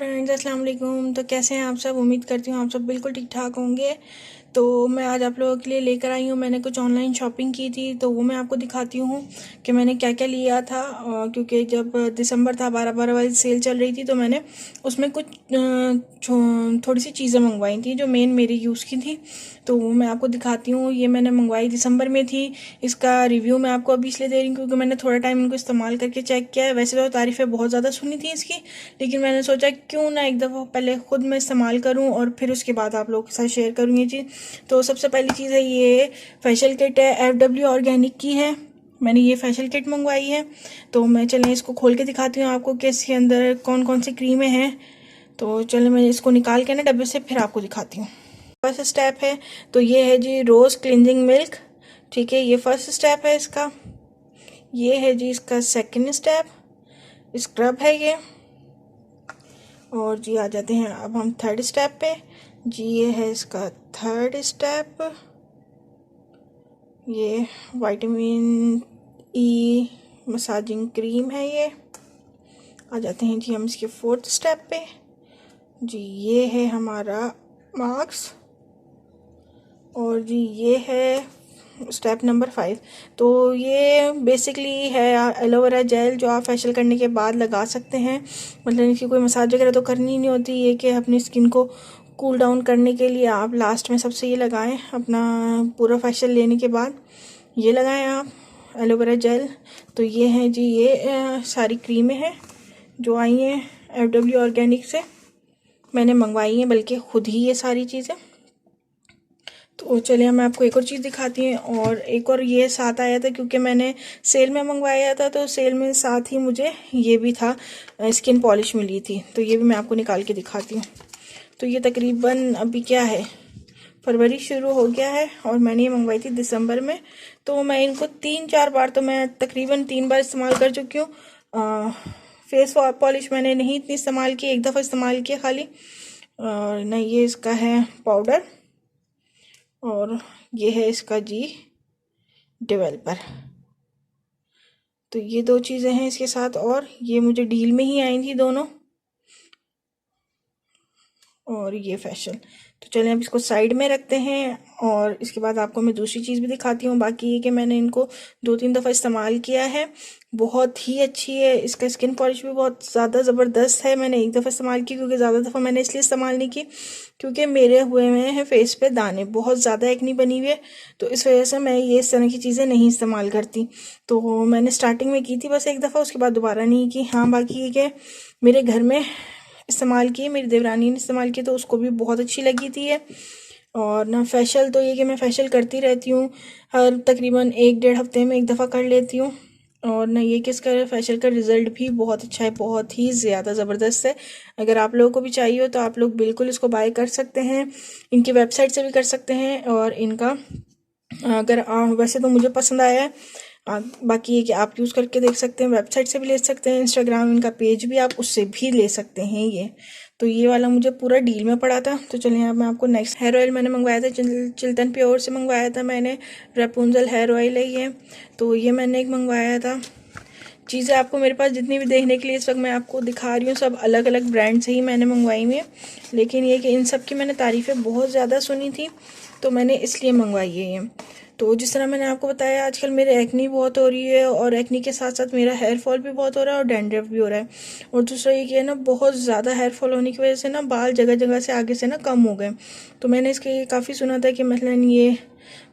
Friends, अस्सलाम वालेकुम। तो कैसे हैं आप सब? उम्मीद करती हूँ आप सब बिल्कुल ठीक ठाक होंगे। तो मैं आज आप लोगों के लिए लेकर आई हूँ, मैंने कुछ ऑनलाइन शॉपिंग की थी तो वो मैं आपको दिखाती हूँ कि मैंने क्या क्या लिया था। क्योंकि जब दिसंबर था, 12-12 वाली सेल चल रही थी, तो मैंने उसमें कुछ थोड़ी सी चीज़ें मंगवाई थी जो मेन मेरी यूज़ की थी। तो वो मैं आपको दिखाती हूँ। ये मैंने मंगवाई दिसंबर में थी। इसका रिव्यू मैं आपको अभी इसलिए दे रही हूँ क्योंकि मैंने थोड़ा टाइम इनको इस्तेमाल करके चेक किया है। वैसे तो तारीफ़ें बहुत ज़्यादा सुनी थी इसकी, लेकिन मैंने सोचा क्यों ना एक दफ़ा पहले ख़ुद मैं इस्तेमाल करूं और फिर उसके बाद आप लोगों के साथ शेयर करूँ ये चीज़। तो सबसे पहली चीज़ है, ये फेशियल किट है, FW ऑर्गेनिक की है। मैंने ये फेशियल किट मंगवाई है। तो मैं चलें इसको खोल के दिखाती हूँ आपको कि इसके अंदर कौन कौन सी क्रीमें हैं। तो चलें मैं इसको निकाल के ना डब्बे से फिर आपको दिखाती हूँ। फर्स्ट स्टेप है तो ये है जी रोज़ क्लिनजिंग मिल्क। ठीक है, ये फर्स्ट स्टेप है इसका। ये है जी इसका सेकंड स्टेप, स्क्रब है ये। और जी आ जाते हैं अब हम थर्ड स्टेप पे। जी ये है इसका थर्ड स्टेप, ये विटामिन ई मसाजिंग क्रीम है ये। आ जाते हैं जी हम इसके फोर्थ स्टेप पे। जी ये है हमारा मास्क। और जी ये है स्टेप नंबर 5। तो ये बेसिकली है एलोवेरा जेल जो आप फेशियल करने के बाद लगा सकते हैं। मतलब इसकी कोई मसाज वगैरह तो करनी नहीं होती, ये कि अपनी स्किन को कूल डाउन करने के लिए आप लास्ट में सबसे ये लगाएं। अपना पूरा फेशियल लेने के बाद ये लगाएं आप एलोवेरा जेल। तो ये हैं जी ये सारी क्रीमें हैं जो आई हैं FW ऑर्गेनिक से। मैंने मंगवाई हैं बल्कि ख़ुद ही ये सारी चीज़ें। तो चलिए मैं आपको एक और चीज़ दिखाती हूँ। और एक और ये साथ आया था क्योंकि मैंने सेल में मंगवाया था, तो सेल में साथ ही मुझे ये भी था, स्किन पॉलिश मिली थी। तो ये भी मैं आपको निकाल के दिखाती हूँ। तो ये तकरीबन अभी क्या है, फरवरी शुरू हो गया है और मैंने ये मंगवाई थी दिसंबर में। तो मैं इनको 3-4 बार, तो मैं तकरीबन 3 बार इस्तेमाल कर चुकी हूँ। फेस पॉलिश मैंने नहीं इतनी इस्तेमाल की, एक दफ़ा इस्तेमाल किया खाली। और नहीं, ये इसका है पाउडर और ये है इसका जी डेवलपर। तो ये 2 चीज़ें हैं इसके साथ, और ये मुझे डील में ही आई थी दोनों। और ये फेशियल। तो चलें अब इसको साइड में रखते हैं और इसके बाद आपको मैं दूसरी चीज़ भी दिखाती हूँ। बाकी ये कि मैंने इनको 2-3 दफ़ा इस्तेमाल किया है, बहुत ही अच्छी है। इसका स्किन पॉलिश भी बहुत ज़्यादा ज़बरदस्त है। मैंने एक दफ़ा इस्तेमाल की क्योंकि ज़्यादा दफ़ा मैंने इसलिए इस्तेमाल नहीं की क्योंकि मेरे हुए हैं फेस पे दाने, बहुत ज़्यादा एक्नी बनी हुई है। तो इस वजह से मैं ये इस तरह की चीज़ें नहीं इस्तेमाल करती। तो मैंने स्टार्टिंग में की थी बस एक दफ़ा, उसके बाद दोबारा नहीं की। हाँ, बाकी ये कि मेरे घर में इस्तेमाल की, मेरी देवरानी ने इस्तेमाल की तो उसको भी बहुत अच्छी लगी थी ये। और ना फेशियल तो ये कि मैं फेशियल करती रहती हूँ, हर तकरीबन 1-1.5 हफ्ते में एक दफ़ा कर लेती हूँ। और ना ये कि इसका फेशियल का रिज़ल्ट भी बहुत अच्छा है, बहुत ही ज़्यादा ज़बरदस्त है। अगर आप लोगों को भी चाहिए हो तो आप लोग बिल्कुल इसको बाय कर सकते हैं, इनकी वेबसाइट से भी कर सकते हैं। और इनका अगर वैसे तो मुझे पसंद आया है, बाकी ये कि आप यूज़ करके देख सकते हैं, वेबसाइट से भी ले सकते हैं, इंस्टाग्राम इनका पेज भी आप उससे भी ले सकते हैं ये। तो ये वाला मुझे पूरा डील में पड़ा था। तो चलिए अब मैं आपको नेक्स्ट हेयर ऑयल मैंने मंगवाया था, चिल्तन प्योर से मंगवाया था मैंने। रेपुंजल हेयर ऑयल है ये। तो ये मैंने एक मंगवाया था। चीज़ें आपको मेरे पास जितनी भी देखने के लिए इस वक्त मैं आपको दिखा रही हूँ, सब अलग अलग ब्रांड से ही मैंने मंगवाई हुई है, लेकिन ये कि इन सब की मैंने तारीफ़ें बहुत ज़्यादा सुनी थी तो मैंने इसलिए मंगवाई है ये। तो जिस तरह मैंने आपको बताया, आजकल मेरे एक्नी बहुत हो रही है और एक्नी के साथ साथ मेरा हेयर फॉल भी बहुत हो रहा है और डैंड्रफ भी हो रहा है। और दूसरा ये कि है ना, बहुत ज़्यादा हेयर फॉल होने की वजह से ना बाल जगह जगह से आगे से ना कम हो गए। तो मैंने इसके काफ़ी सुना था कि मतलब ये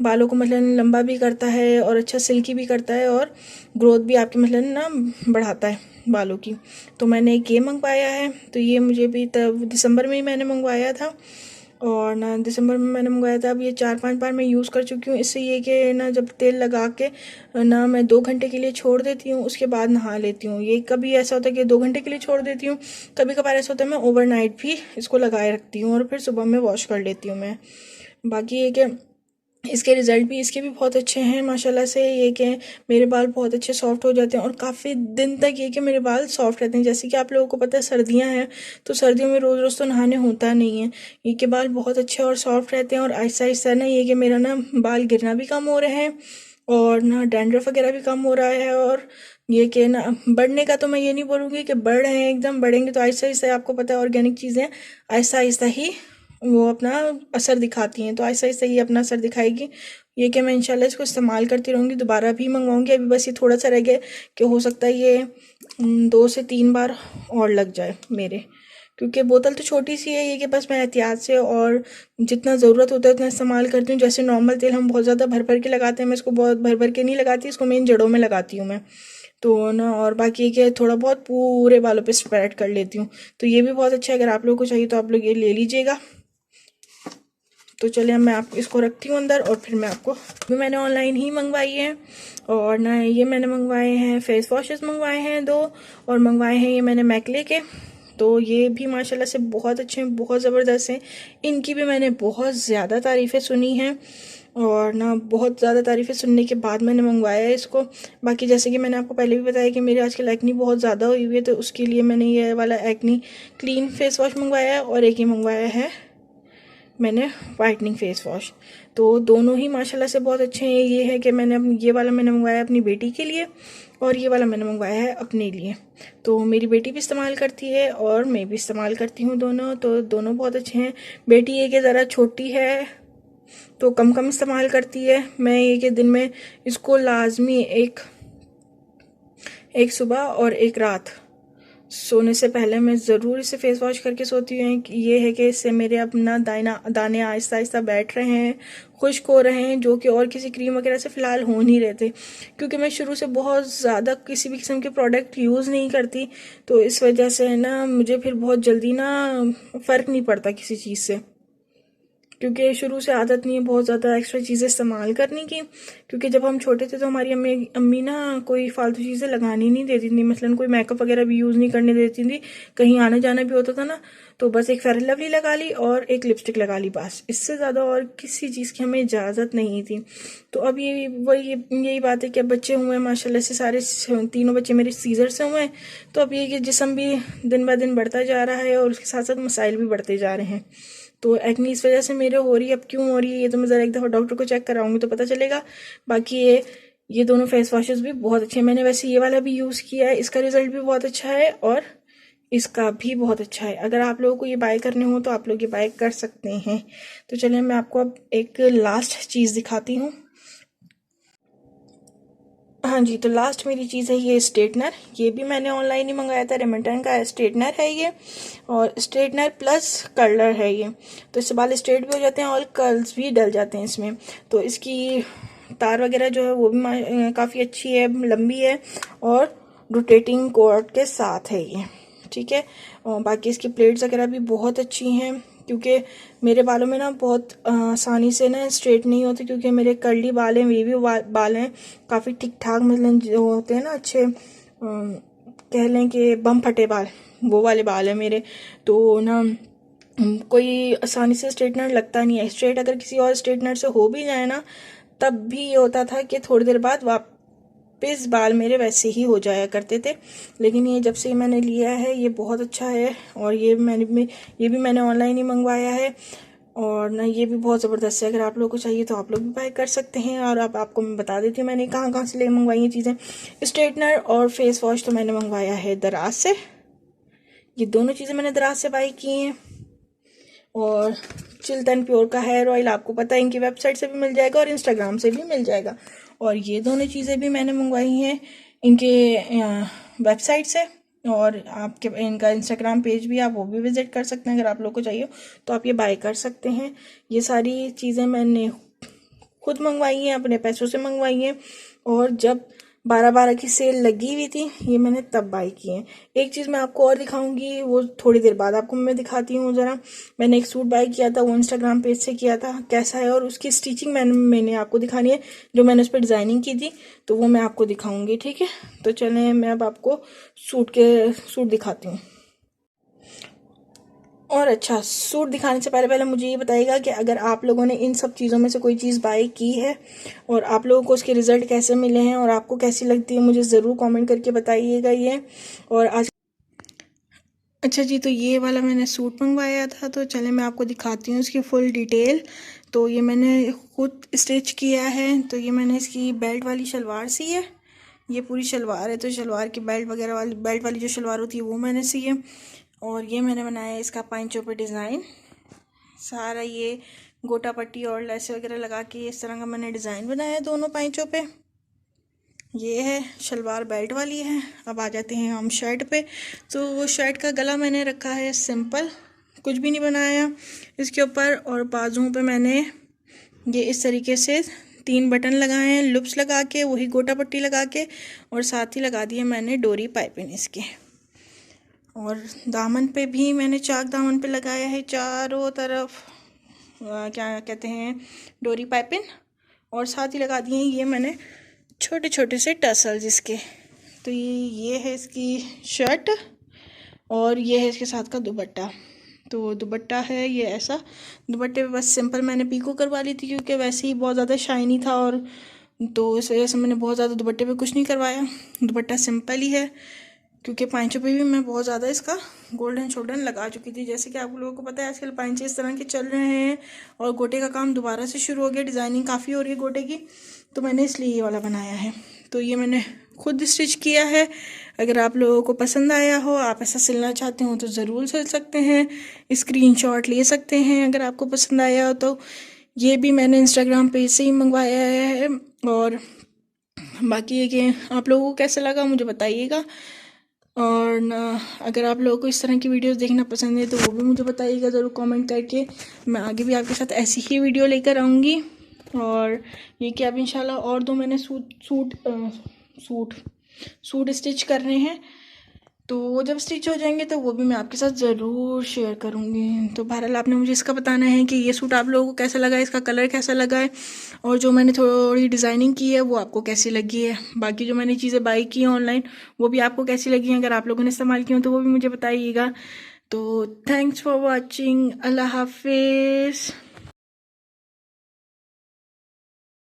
बालों को मतलब लंबा भी करता है और अच्छा सिल्की भी करता है और ग्रोथ भी आपकी मतलब ना बढ़ाता है बालों की। तो मैंने एक ये मंगवाया है। तो ये मुझे भी तब दिसंबर में ही मैंने मंगवाया था, और ना दिसंबर में मैंने मंगवाया था। अब ये 4-5 बार मैं यूज़ कर चुकी हूँ। इससे ये कि ना जब तेल लगा के ना मैं 2 घंटे के लिए छोड़ देती हूँ, उसके बाद नहा लेती हूँ। ये कभी ऐसा होता है कि 2 घंटे के लिए छोड़ देती हूँ, कभी कभार ऐसा होता है मैं ओवरनाइट भी इसको लगाए रखती हूँ और फिर सुबह में वॉश कर लेती हूँ मैं। बाकी ये कि इसके रिज़ल्ट भी इसके भी बहुत अच्छे हैं माशाल्लाह से। ये कि मेरे बाल बहुत अच्छे सॉफ्ट हो जाते हैं और काफ़ी दिन तक ये कि मेरे बाल सॉफ्ट रहते हैं। जैसे कि आप लोगों को पता है सर्दियां हैं, तो सर्दियों में रोज़ रोज़ तो नहाने होता नहीं है। ये कि बाल बहुत अच्छे और सॉफ्ट रहते हैं और आहिस्ता आहिस्ता ना ये कि मेरा ना बाल गिरना भी कम हो रहे हैं और ना डैंड्रफ वगैरह भी कम हो रहा है। और ये कि ना बढ़ने का तो मैं ये नहीं बोलूँगी कि बढ़ रहे हैं एकदम, बढ़ेंगे तो आहिस्ता आहिस्ता, आपको पता है ऑर्गेनिक चीज़ें आहिस्ता आहिस्ता ही वो अपना असर दिखाती हैं, तो आहिस्ता आहिस्ता ये अपना असर दिखाएगी। ये कि मैं इंशाल्लाह इसको इस्तेमाल करती रहूँगी, दोबारा भी मंगवाऊँगी। अभी बस ये थोड़ा सा रह गया कि हो सकता है ये 2 से 3 बार और लग जाए मेरे, क्योंकि बोतल तो छोटी सी है। ये कि बस मैं एहतियात से और जितना ज़रूरत होता है उतना इस्तेमाल करती हूँ। जैसे नॉर्मल तेल हम बहुत ज़्यादा भर भर के लगाते हैं, मैं इसको बहुत भर भर के नहीं लगाती, इसको मेन जड़ों में लगाती हूँ मैं तो ना। और बाकी के थोड़ा बहुत पूरे बालों पे स्प्रेड कर लेती हूँ, तो ये भी बहुत अच्छा है। अगर आप लोगों को चाहिए तो आप लोग ये ले लीजिएगा। तो चलिए मैं आप इसको रखती हूँ अंदर, और फिर मैं आपको, भी मैंने ऑनलाइन ही मंगवाई है। और ना ये मैंने मंगवाए हैं फेस वॉशेस, मंगवाए हैं 2, और मंगवाए हैं ये मैंने मैकले के। तो ये भी माशाल्लाह से बहुत अच्छे हैं, बहुत ज़बरदस्त हैं। इनकी भी मैंने बहुत ज़्यादा तारीफ़ें सुनी हैं, और ना बहुत ज़्यादा तारीफ़ें सुनने के बाद मैंने मंगवाया है इसको। बाकी जैसे कि मैंने आपको पहले भी बताया कि मेरे आजकल एक्नी बहुत ज़्यादा हुई हुई है, तो उसके लिए मैंने ये वाला एक्नी क्लीन फेस वॉश मंगवाया है, और एक ही मंगवाया है मैंने वाइटनिंग फेस वॉश। तो दोनों ही माशाल्लाह से बहुत अच्छे हैं। ये है कि मैंने ये वाला मैंने मंगवाया अपनी बेटी के लिए, और ये वाला मैंने मंगवाया है अपने लिए। तो मेरी बेटी भी इस्तेमाल करती है और मैं भी इस्तेमाल करती हूँ दोनों, तो दोनों बहुत अच्छे हैं। बेटी ये कि ज़रा छोटी है तो कम कम इस्तेमाल करती है। मैं ये कि दिन में इसको लाजमी एक सुबह और एक रात सोने से पहले मैं ज़रूर इसे फेस वॉश करके सोती हूँ। ये है कि इससे मेरे अपना दाने आहिस्ता आहिस्ता बैठ रहे हैं, खुश्क हो रहे हैं, जो कि और किसी क्रीम वगैरह से फ़िलहाल हो नहीं रहे थे। क्योंकि मैं शुरू से बहुत ज़्यादा किसी भी किस्म के प्रोडक्ट यूज़ नहीं करती, तो इस वजह से ना मुझे फिर बहुत जल्दी ना फ़र्क नहीं पड़ता किसी चीज़ से, क्योंकि शुरू से आदत नहीं है बहुत ज़्यादा एक्स्ट्रा चीज़ें इस्तेमाल करने की। क्योंकि जब हम छोटे थे तो हमारी अम्मी ना कोई फालतू चीज़ें लगानी नहीं देती थी, मसलन कोई मेकअप वगैरह भी यूज़ नहीं करने देती थी। कहीं आना जाना भी होता था ना, तो बस एक फेयर लवली लगा ली और एक लिपस्टिक लगा ली, बस इससे ज़्यादा और किसी चीज़ की हमें इजाज़त नहीं थी। तो अब ये वही यही बात है कि अब बच्चे हुए हैं माशाल्लाह से, सारे तीनों बच्चे मेरे सीजर से हुए हैं। तो अब ये कि जिस्म भी दिन ब दिन बढ़ता जा रहा है, और उसके साथ साथ मसाइल भी बढ़ते जा रहे हैं। तो एक्नी इस वजह से मेरे हो रही है। अब क्यों हो रही है ये तो मैं ज़रा एक दफ़ा डॉक्टर को चेक कराऊंगी तो पता चलेगा। बाकी ये दोनों फेस वॉशेस भी बहुत अच्छे हैं। मैंने वैसे ये वाला भी यूज़ किया है, इसका रिज़ल्ट भी बहुत अच्छा है, और इसका भी बहुत अच्छा है। अगर आप लोगों को ये बाय करने हो तो आप लोग ये बाय कर सकते हैं। तो चलिए मैं आपको अब एक लास्ट चीज़ दिखाती हूँ। हाँ जी, तो लास्ट मेरी चीज़ है ये स्ट्रेटनर। ये भी मैंने ऑनलाइन ही मंगाया था, रेमिटन का स्ट्रेटनर है ये, और स्ट्रेटनर प्लस कर्लर है ये। तो इससे बाल स्ट्रेट भी हो जाते हैं और कर्ल्स भी डल जाते हैं इसमें। तो इसकी तार वगैरह जो है वो भी काफ़ी अच्छी है, लंबी है, और रोटेटिंग कॉर्ड के साथ है ये, ठीक है। और बाकी इसकी प्लेट्स वगैरह भी बहुत अच्छी हैं, क्योंकि मेरे बालों में ना बहुत आसानी से ना स्ट्रेट नहीं होते, क्योंकि मेरे कर्ली बाल हैं, वेवी बाल हैं काफ़ी ठीक ठाक, मतलब जो होते हैं ना अच्छे, कह लें कि बम फटे बाल, वो वाले बाल हैं मेरे। तो ना कोई आसानी से स्ट्रेटनर लगता नहीं है। स्ट्रेट अगर किसी और स्ट्रेटनर से हो भी जाए ना, तब भी ये होता था कि थोड़ी देर बाद वापस बाल मेरे वैसे ही हो जाया करते थे। लेकिन ये जब से मैंने लिया है ये बहुत अच्छा है, और ये भी मैंने ऑनलाइन ही मंगवाया है, और ना ये भी बहुत ज़बरदस्त है। अगर आप लोगों को चाहिए तो आप लोग भी बाय कर सकते हैं। और अब आपको मैं बता देती हूँ मैंने कहाँ कहाँ से ले मंगवाई ये चीज़ें। स्ट्रेटनर और फेस वॉश तो मैंने मंगवाया है दराज से, ये दोनों चीज़ें मैंने दराज से बाय की हैं। और चिल्तन प्योर का हेयर ऑयल आपको पता है इनकी वेबसाइट से भी मिल जाएगा और इंस्टाग्राम से भी मिल जाएगा। और ये दोनों चीज़ें भी मैंने मंगवाई हैं इनके वेबसाइट से, और आपके इनका इंस्टाग्राम पेज भी आप वो भी विज़िट कर सकते हैं। अगर आप लोग को चाहिए तो आप ये बाय कर सकते हैं। ये सारी चीज़ें मैंने खुद मंगवाई हैं, अपने पैसों से मंगवाई हैं, और जब 12/12 की सेल लगी हुई थी ये मैंने तब बाई की है। एक चीज़ मैं आपको और दिखाऊंगी, वो थोड़ी देर बाद आपको मैं दिखाती हूँ ज़रा। मैंने एक सूट बाई किया था, वो इंस्टाग्राम पेज से किया था, कैसा है, और उसकी स्टिचिंग मैंने आपको दिखानी है, जो मैंने उस पर डिज़ाइनिंग की थी, तो वो मैं आपको दिखाऊंगी, ठीक है। तो चलें मैं अब आपको सूट दिखाती हूँ। और अच्छा, सूट दिखाने से पहले पहले मुझे ये बताइएगा कि अगर आप लोगों ने इन सब चीज़ों में से कोई चीज़ बाय की है, और आप लोगों को उसके रिज़ल्ट कैसे मिले हैं और आपको कैसी लगती है, मुझे ज़रूर कमेंट करके बताइएगा ये। और आज अच्छा जी, तो ये वाला मैंने सूट मंगवाया था, तो चले मैं आपको दिखाती हूँ इसकी फुल डिटेल। तो ये मैंने खुद स्टिच किया है। तो ये मैंने इसकी बेल्ट वाली शलवार सी है, ये पूरी शलवार है, तो शलवार की बेल्ट वगैरह वाली, बेल्ट वाली जो शलवार होती है वो मैंने सी है। और ये मैंने बनाया है इसका पाइंचों पे डिज़ाइन, सारा ये गोटा पट्टी और लेस वगैरह लगा के इस तरह का मैंने डिज़ाइन बनाया है दोनों पाइंचों पे। ये है शलवार बेल्ट वाली है। अब आ जाते हैं हम शर्ट पे। तो वो शर्ट का गला मैंने रखा है सिंपल, कुछ भी नहीं बनाया इसके ऊपर। और बाजुओं पे मैंने ये इस तरीके से 3 बटन लगाए हैं लुप्स लगा के, वही गोटा पट्टी लगा के, और साथ ही लगा दिए मैंने डोरी पाइपिंग इसके। और दामन पे भी मैंने चाक दामन पे लगाया है चारों तरफ क्या कहते हैं, डोरी पाइपिंग। और साथ ही लगा दिए हैं ये मैंने छोटे छोटे से टसल्स इसके। तो ये है इसकी शर्ट, और ये है इसके साथ का दुपट्टा। तो दुपट्टा है ये ऐसा, दुपट्टे पे बस सिंपल मैंने पीको करवा ली थी क्योंकि वैसे ही बहुत ज़्यादा शाइनी था, और तो इस वजह से मैंने बहुत ज़्यादा दुपट्टे पे कुछ नहीं करवाया। दुपट्टा सिंपल ही है क्योंकि पाइंचों पे भी मैं बहुत ज़्यादा इसका गोल्डन शोल्डन लगा चुकी थी। जैसे कि आप लोगों को पता है आजकल पाइंचे इस तरह के चल रहे हैं, और गोटे का काम दोबारा से शुरू हो गया, डिज़ाइनिंग काफ़ी हो रही है गोटे की, तो मैंने इसलिए ये वाला बनाया है। तो ये मैंने खुद स्टिच किया है। अगर आप लोगों को पसंद आया हो, आप ऐसा सिलना चाहते हो तो ज़रूर सिल सकते हैं, स्क्रीनशॉट ले सकते हैं अगर आपको पसंद आया हो तो। ये भी मैंने इंस्टाग्राम पेज से ही मंगवाया है। और बाकी ये कि आप लोगों को कैसा लगा मुझे बताइएगा। और ना, अगर आप लोगों को इस तरह की वीडियोस देखना पसंद है तो वो भी मुझे बताइएगा ज़रूर कमेंट करके। मैं आगे भी आपके साथ ऐसी ही वीडियो लेकर आऊँगी। और ये कि अब इंशाल्लाह और 2 मैंने सूट स्टिच करने हैं, तो वो जब स्टिच हो जाएंगे तो वो भी मैं आपके साथ ज़रूर शेयर करूँगी। तो बहरहाल आपने मुझे इसका बताना है कि ये सूट आप लोगों को कैसा लगा है, इसका कलर कैसा लगा है, और जो मैंने थोड़ी डिज़ाइनिंग की है वो आपको कैसी लगी है। बाकी जो मैंने चीज़ें बाई की हैं ऑनलाइन वो भी आपको कैसी लगी हैं, अगर आप लोगों ने इस्तेमाल की हो तो वो भी मुझे बताइएगा। तो थैंक्स फॉर वॉचिंग, अल्लाह हाफिज़।